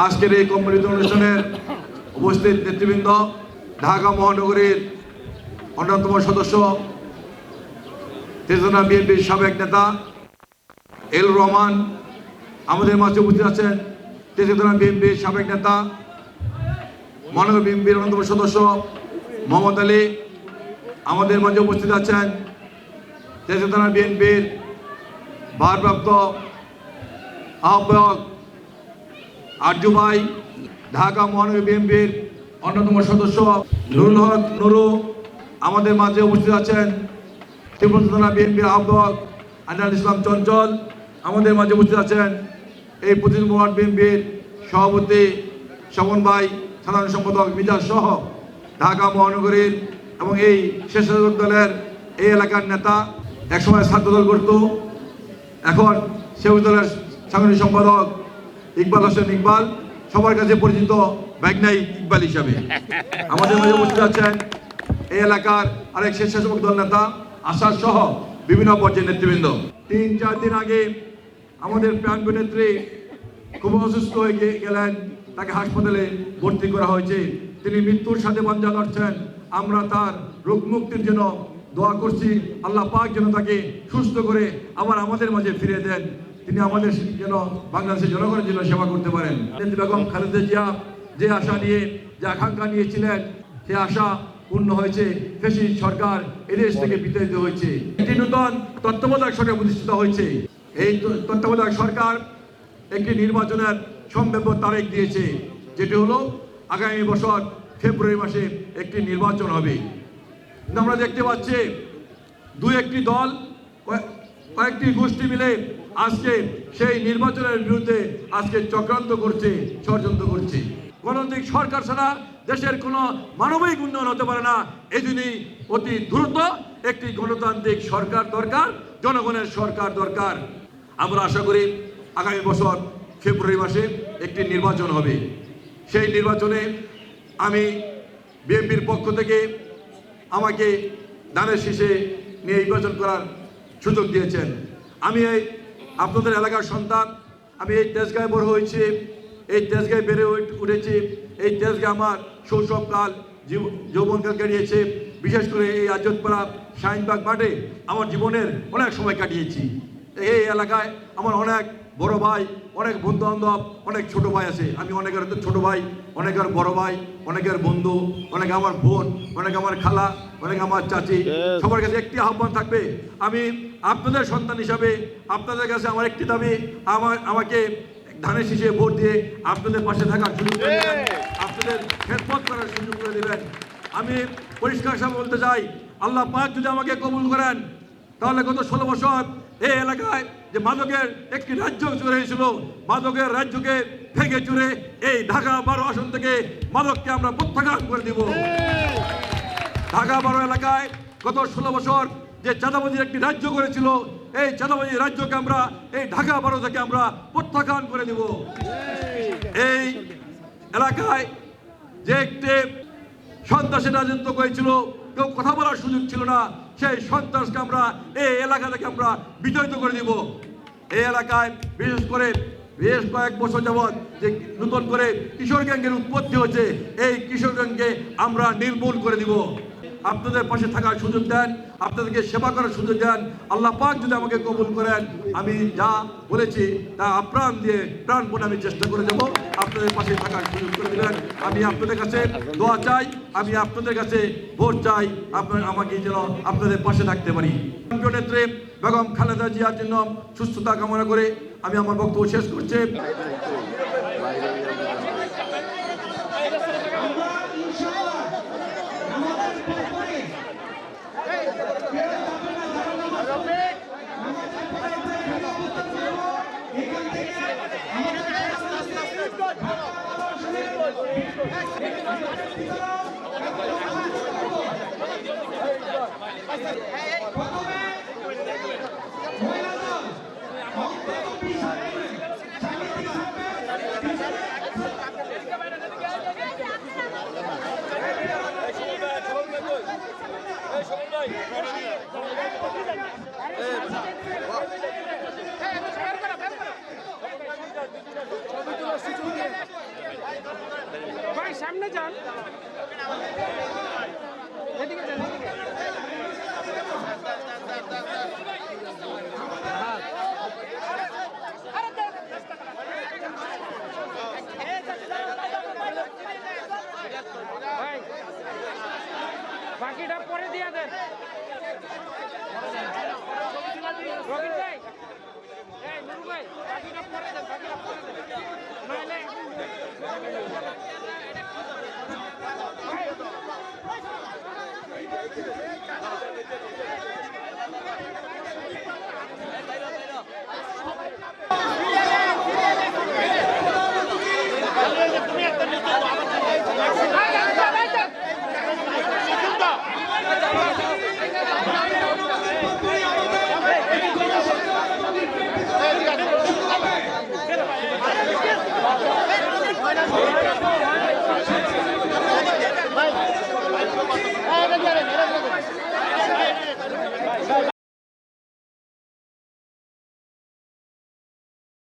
আজকের এই সম্মিলিত অনুষ্ঠানের উপস্থিত নেতৃবৃন্দ, ঢাকা মহানগরীর অন্যতম সদস্য তেজনা বিএনপির সাবেক নেতা এল রহমান আমাদের মাঝে উপস্থিত আছেন। তেজনা বিএনপির সাবেক নেতা মহানগর বিএনপির অন্যতম সদস্য মোহাম্মদ আলী আমাদের মাঝে উপস্থিত আছেন। তেজনা বিএনপির ভারপ্রাপ্ত আহ্বায়ক আরজু ভাই, ঢাকা মহানগর বিএনপির অন্যতম সদস্য নুরুল হক নুরু আমাদের মাঝে উপস্থিত আছেন। ত্রিপুরা বিএনপির আহ্বায়ক আনিয়াল ইসলাম চঞ্চল আমাদের মাঝে উপস্থিত আছেন। এই প্রতিনিধি ওয়ার্ড বিএনপির সভাপতি স্বপন ভাই, সাধারণ সম্পাদক মিজাজ সহ ঢাকা মহানগরীর এবং এই স্বেচ্ছাসেবক দলের এই এলাকার নেতা, একসময় ছাত্রদল করত, এখন সেবক দলের সাংগঠনিক সম্পাদক ইকবাল হোসেন ইকবাল, সবার কাছে পরিচিত ভাগনাই ইকবাল হিসাবে আমাদের মাঝে উপস্থিত আছেন। এই এলাকার আরেক স্বেচ্ছাসেবক দল নেতা আশার সহ বিভিন্ন পর্যায়ের নেতৃবৃন্দ। ৩-৪ দিন আগে আমাদের প্রাণপ্রিয় নেত্রী খুব অসুস্থ হয়ে গেলেন, তাকে হাসপাতালে ভর্তি করা হয়েছে। তিনি মৃত্যুর সাথে পাঞ্জা লড়ছেন। আমরা তার রোগ মুক্তির জন্য দোয়া করছি, আল্লাহ পাক যেন তাকে সুস্থ করে আবার আমাদের মাঝে ফিরে দেন, তিনি আমাদের যেন বাংলাদেশের জনগণের জন্য সেবা করতে পারেন। নেত্রী বেগম খালেদা জিয়া যে আশা নিয়ে, যে আকাঙ্ক্ষা নিয়েছিলেন, সে আশা পূর্ণ হয়েছে। ফ্যাসিস্ট সরকার এদেশ থেকে বিতাড়িত হয়েছে। একটি নতুন তত্ত্বাবধায়ক সরকার প্রতিষ্ঠিত হয়েছে। এই তত্ত্বাবধায়ক সরকার একটি নির্বাচনের সম্ভাব্য তারিখ দিয়েছে, যেটি হলো আগামী বছর ফেব্রুয়ারি মাসে একটি নির্বাচন হবে। আমরা দেখতে পাচ্ছি দুই একটি দল, কয়েকটি গোষ্ঠী মিলে আজকে সেই নির্বাচনের বিরুদ্ধে আজকে চক্রান্ত করছে, ষড়যন্ত্র করছে। গণতান্ত্রিক সরকার ছাড়া দেশের কোনো মানবিক উন্নয়ন হতে পারে না। এই জন্যই অতি দ্রুত একটি গণতান্ত্রিক সরকার দরকার, জনগণের সরকার দরকার। আমরা আশা করি আগামী বছর ফেব্রুয়ারি মাসে একটি নির্বাচন হবে। সেই নির্বাচনে আমি বিএনপির পক্ষ থেকে আমাকে ধানের শীষে নিয়ে নির্বাচন করার সুযোগ দিয়েছেন। আমি এই আপনাদের এলাকার সন্তান, আমি এই তেজগাঁয়ে বড় হয়েছি, এই তেজগাঁয়ে বেড়ে উঠেছি। এই তেজগাঁ আমার শৈশবকাল, যৌবনকাল কাটিয়েছে। বিশেষ করে এই আজতপাড়া শাহিনবাগ মাঠে আমার জীবনের অনেক সময় কাটিয়েছি। এই এলাকায় আমার অনেক বড় ভাই, অনেক বন্ধু বান্ধব, অনেক ছোট ভাই আছে। আমি অনেকের ছোট ভাই, অনেকের বড় ভাই, অনেকের বন্ধু, অনেক আমার বোন, অনেক আমার খালা, অনেক আমার চাচি। সবার কাছে একটি আহ্বান থাকবে, আমি আপনাদের সন্তান হিসাবে আপনাদের কাছে আমার একটি দাবি, আমাকে ধানের শীষে ভোট দিয়ে আপনাদের পাশে থাকার সুযোগ করে দেবেন, আপনাদের খেদমত করার সুযোগ করে দেবেন। আমি পরিষ্কার হিসাবে বলতে চাই, আল্লাহ পাক যদি আমাকে কবুল করেন, তাহলে গত 16 বছর এই এলাকায় যে মাদকের একটি রাজ্য চুরে হয়েছিল, মাদকের রাজ্যকে ভেঙে চুরে এই ঢাকা 12 আসন থেকে মাদককে আমরা প্রত্যাখ্যান করে দিব। ঢাকা 12 এলাকায় গত 16 বছর যে চাঁদাবাজির একটি রাজ্য করেছিল, এই চাঁদাবাজি রাজ্যকে আমরা এই ঢাকা 12 থেকে আমরা প্রত্যাখ্যান করে দিব। এই এলাকায় যে একটি সন্ত্রাসের রাজত্ব করেছিল, কেউ কথা বলার সুযোগ ছিল না, সেই সন্ত্রাসকে আমরা এই এলাকা থেকে আমরা বিতাড়িত করে দিব। এই এলাকায় বিশেষ করে বেশ কয়েক বছর যাবৎ যে নতুন করে কিশোর গ্যাংয়ের উৎপত্তি হচ্ছে, এই কিশোর গ্যাংকে আমরা নির্মূল করে দিব। আপনাদের পাশে থাকার সুযোগ দেন, আপনাদেরকে সেবা করার সুযোগ দেন। আল্লাহ পাক যদি আমাকে কবুল করেন, আমি যা বলেছি তা আপ্রাণ দিয়ে প্রাণপণে আমি চেষ্টা করে যাব আপনাদের পাশে থাকার সুযোগ করে দিবেন। আমি আপনাদের কাছে দোয়া চাই, আমি আপনাদের কাছে ভোট চাই, আমাকে যেন আপনাদের পাশে থাকতে পারি। নেত্রী বেগম খালেদা জিয়ার জন্য সুস্থতা কামনা করে আমি আমার বক্তব্য শেষ করছি। ছবি তোলার সুযোগ যান এদিকে যান ভাই বাকিটা পরে দিয়ে দেন রবিন ভাই এই নুরু ভাই বাকিটা পরে দেন বাকিটা পরে দেন নাইলে তুমি একটা